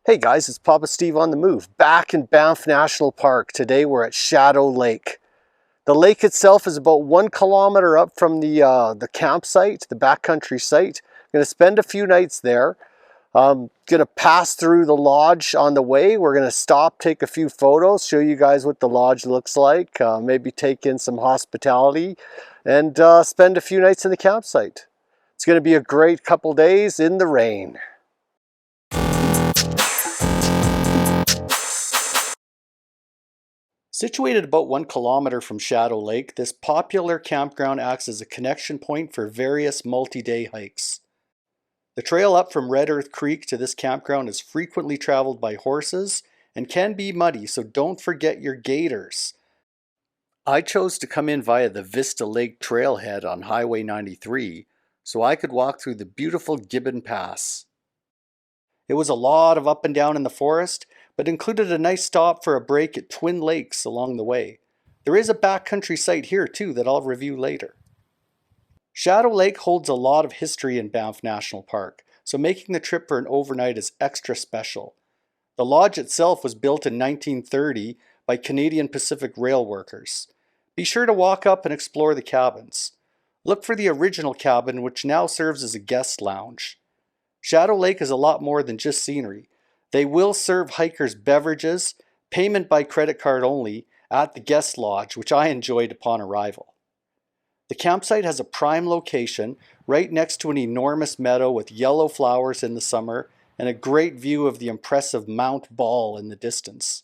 Hey guys, it's Papa Steve on the move, back in Banff National Park. Today we're at Shadow Lake. The lake itself is about 1 kilometer up from the campsite, the backcountry site. I'm going to spend a few nights there. I'm going to pass through the lodge on the way. We're going to stop, take a few photos, show you guys what the lodge looks like, maybe take in some hospitality, and spend a few nights in the campsite. It's going to be a great couple days in the rain. Situated about 1 kilometer from Shadow Lake, this popular campground acts as a connection point for various multi-day hikes. The trail up from Redearth Creek to this campground is frequently traveled by horses and can be muddy, so don't forget your gaiters. I chose to come in via the Vista Lake Trailhead on Highway 93 so I could walk through the beautiful Gibbon Pass. It was a lot of up and down in the forest, but included a nice stop for a break at Twin Lakes along the way. There is a backcountry site here too that I'll review later. Shadow Lake holds a lot of history in Banff National Park, so making the trip for an overnight is extra special. The lodge itself was built in 1930 by Canadian Pacific Rail workers. Be sure to walk up and explore the cabins. Look for the original cabin, which now serves as a guest lounge. Shadow Lake is a lot more than just scenery. They will serve hikers beverages, payment by credit card only, at the guest lodge, which I enjoyed upon arrival. The campsite has a prime location right next to an enormous meadow with yellow flowers in the summer and a great view of the impressive Mount Ball in the distance.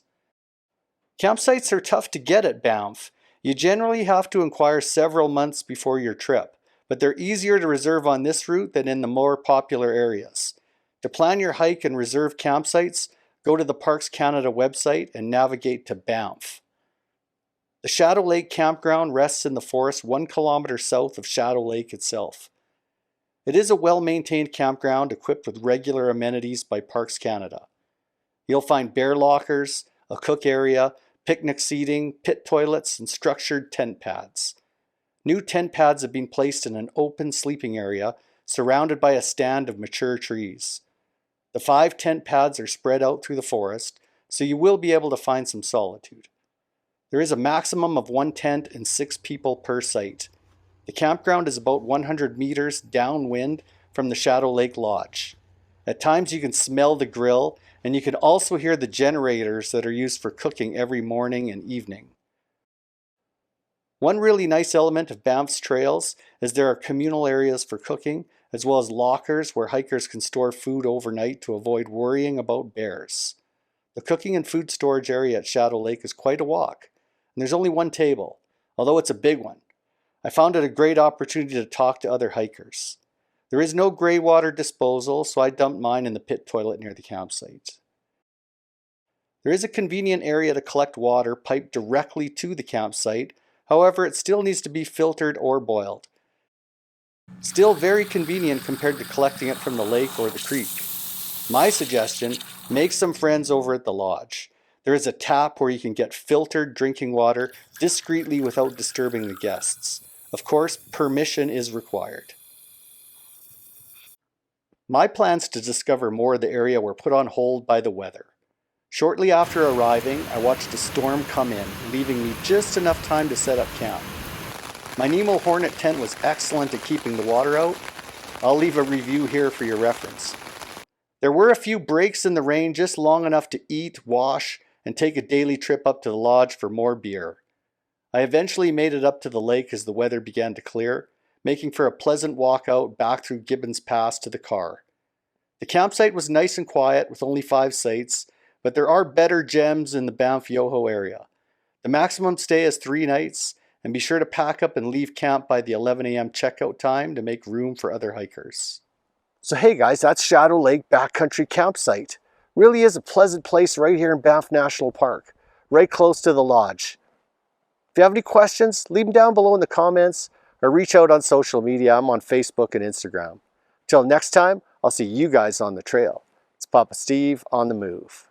Campsites are tough to get at Banff. You generally have to inquire several months before your trip, but they're easier to reserve on this route than in the more popular areas. To plan your hike and reserve campsites, go to the Parks Canada website and navigate to Banff. The Shadow Lake Campground rests in the forest 1 kilometer south of Shadow Lake itself. It is a well-maintained campground equipped with regular amenities by Parks Canada. You'll find bear lockers, a cook area, picnic seating, pit toilets, and structured tent pads. New tent pads have been placed in an open sleeping area surrounded by a stand of mature trees. The 5 tent pads are spread out through the forest, so you will be able to find some solitude. There is a maximum of 1 tent and 6 people per site. The campground is about 100 meters downwind from the Shadow Lake Lodge. At times you can smell the grill, and you can also hear the generators that are used for cooking every morning and evening. One really nice element of Banff's trails is there are communal areas for cooking, as well as lockers where hikers can store food overnight to avoid worrying about bears. The cooking and food storage area at Shadow Lake is quite a walk, and there's only 1 table, although it's a big one. I found it a great opportunity to talk to other hikers. There is no gray water disposal, so I dumped mine in the pit toilet near the campsite. There is a convenient area to collect water piped directly to the campsite. However, it still needs to be filtered or boiled. Still very convenient compared to collecting it from the lake or the creek. My suggestion, make some friends over at the lodge. There is a tap where you can get filtered drinking water discreetly without disturbing the guests. Of course, permission is required. My plans to discover more of the area were put on hold by the weather. Shortly after arriving, I watched a storm come in, leaving me just enough time to set up camp. My Nemo Hornet tent was excellent at keeping the water out. I'll leave a review here for your reference. There were a few breaks in the rain, just long enough to eat, wash, and take a daily trip up to the lodge for more beer. I eventually made it up to the lake as the weather began to clear, making for a pleasant walk out back through Gibbon Pass to the car. The campsite was nice and quiet with only 5 sites, but there are better gems in the Banff-Yoho area. The maximum stay is 3 nights, and be sure to pack up and leave camp by the 11 a.m. checkout time to make room for other hikers. So hey guys, that's Shadow Lake Backcountry Campsite. Really is a pleasant place right here in Banff National Park, right close to the lodge. If you have any questions, leave them down below in the comments or reach out on social media. I'm on Facebook and Instagram. Till next time, I'll see you guys on the trail. It's Papa Steve on the move.